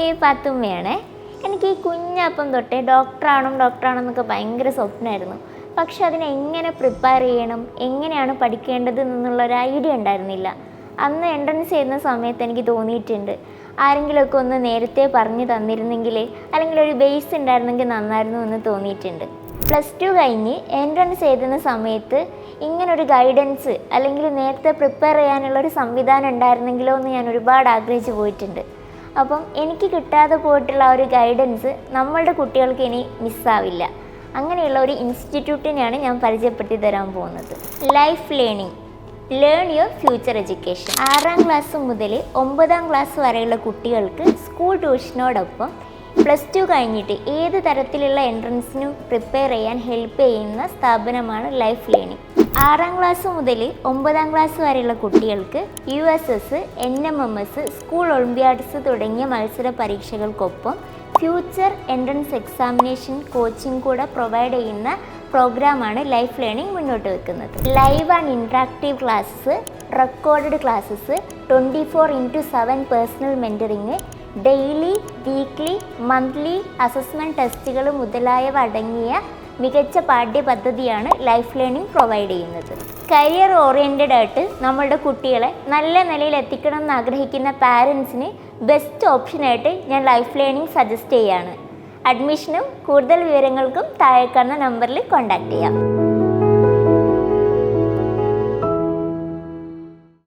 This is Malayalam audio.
ഈ പാത്തുമ്മയാണേ. എനിക്ക് ഈ കുഞ്ഞപ്പം തൊട്ടേ ഡോക്ടറാണെന്നൊക്കെ ഭയങ്കര സ്വപ്നമായിരുന്നു. പക്ഷെ അതിനെങ്ങനെ പ്രിപ്പയർ ചെയ്യണം, എങ്ങനെയാണ് പഠിക്കേണ്ടത് എന്നുള്ളൊരു ഐഡിയ ഉണ്ടായിരുന്നില്ല. അന്ന് എൻട്രൻസ് ചെയ്യുന്ന സമയത്ത് എനിക്ക് തോന്നിയിട്ടുണ്ട്, ആരെങ്കിലുമൊക്കെ ഒന്ന് നേരത്തെ പറഞ്ഞു തന്നിരുന്നെങ്കിൽ, അല്ലെങ്കിൽ ഒരു ബേസ് ഉണ്ടായിരുന്നെങ്കിൽ നന്നായിരുന്നു എന്ന് തോന്നിയിട്ടുണ്ട്. +2 കഴിഞ്ഞ് എൻട്രൻസ് എഴുതുന്ന സമയത്ത് ഇങ്ങനൊരു ഗൈഡൻസ് അല്ലെങ്കിൽ നേരത്തെ പ്രിപ്പയർ ചെയ്യാനുള്ളൊരു സംവിധാനം ഉണ്ടായിരുന്നെങ്കിലോ എന്ന് ഞാൻ ഒരുപാട് ആഗ്രഹിച്ചു പോയിട്ടുണ്ട്. അപ്പം എനിക്ക് കിട്ടാതെ പോയിട്ടുള്ള ഒരു ഗൈഡൻസ് നമ്മളുടെ കുട്ടികൾക്ക് ഇനി മിസ്സാവില്ല. അങ്ങനെയുള്ള ഒരു ഇൻസ്റ്റിറ്റ്യൂട്ടിനെയാണ് ഞാൻ പരിചയപ്പെടുത്തി തരാൻ പോകുന്നത്. Life learning, learn your future education. 6ാം class മുതൽ 9ാം ക്ലാസ് വരെയുള്ള കുട്ടികൾക്ക് സ്കൂൾ ട്യൂഷനോടൊപ്പം +2 കഴിഞ്ഞിട്ട് ഏത് തരത്തിലുള്ള എൻട്രൻസിനും പ്രിപ്പയർ ചെയ്യാൻ ഹെൽപ്പ് ചെയ്യുന്ന സ്ഥാപനമാണ് ലൈഫ് ലേണിംഗ്. 6ാം ക്ലാസ് മുതൽ 9ാം ക്ലാസ് വരെയുള്ള കുട്ടികൾക്ക് USS, NMMS, സ്കൂൾ ഒളിമ്പ്യാഡ്സ് തുടങ്ങിയ മത്സര പരീക്ഷകൾക്കൊപ്പം ഫ്യൂച്ചർ എൻട്രൻസ് എക്സാമിനേഷൻ കോച്ചിങ് കൂടെ പ്രൊവൈഡ് ചെയ്യുന്ന പ്രോഗ്രാമാണ് ലൈഫ് ലേണിംഗ് മുന്നോട്ട് വെക്കുന്നത്. Live and interactive classes, recorded classes, 24/7 personal mentoring, daily, weekly, monthly assessment ടെസ്റ്റുകൾ മുതലായവ അടങ്ങിയ മികച്ച പാഠ്യപദ്ധതിയാണ് ലൈഫ് ലേണിംഗ് പ്രൊവൈഡ് ചെയ്യുന്നത്. കരിയർ ഓറിയൻറ്റഡ് ആയിട്ട് നമ്മളുടെ കുട്ടികളെ നല്ല നിലയിൽ എത്തിക്കണം എന്ന് ആഗ്രഹിക്കുന്ന പാരൻസിന് ബെസ്റ്റ് ഓപ്ഷനായിട്ട് ഞാൻ ലൈഫ് ലേണിംഗ് സജസ്റ്റ് ചെയ്യുകയാണ്. അഡ്മിഷനും കൂടുതൽ വിവരങ്ങൾക്കും താഴെ കാണുന്ന നമ്പറിൽ കോൺടാക്റ്റ് ചെയ്യാം.